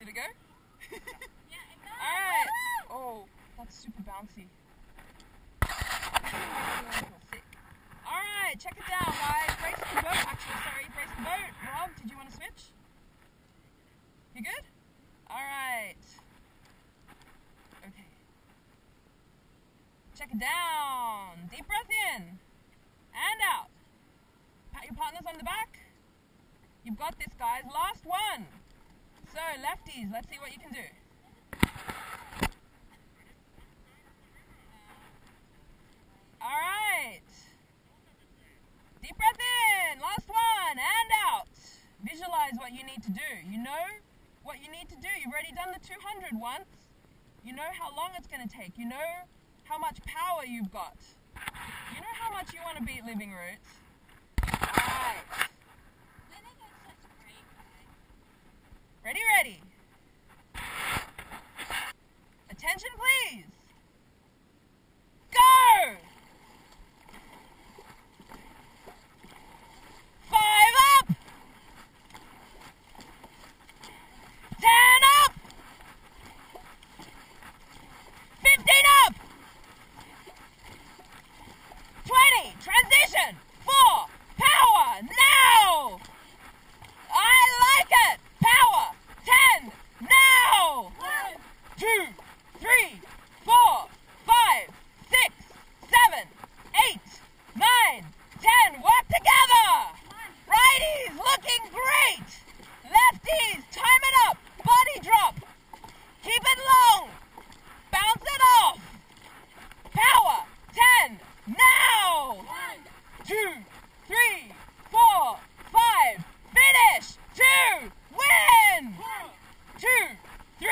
Did it go? Alright. Oh, that's super bouncy. Alright, check it down, guys. Brace the boat, actually. Sorry, brace the boat. Rob, did you want to switch? You good? Alright. Okay. Check it down. Deep breath in. And out. Pat your partners on the back. You've got this, guys. Last one. So, lefties, let's see what you can do. Alright. Deep breath in. Last one. And out. Visualize what you need to do. You know what you need to do. You've already done the 200 once. You know how long it's going to take. You know how much power you've got. You know how much you want to beat Living Roots. Alright. Ready, ready. Attention, please. Go! 5 up! 10 up! 15 up! 20, transition! 4, power, now! I like it! Power! 10, now! 1, 2, 3, 4, 5, 6, 7, 8, 9, 10. Work together! Righties, looking great! Lefties, time it up! Body drop! Keep it long! Bounce it off! Power! 10, now! 1, 2, 3, 4, 5, finish! 2, win! 2, 3,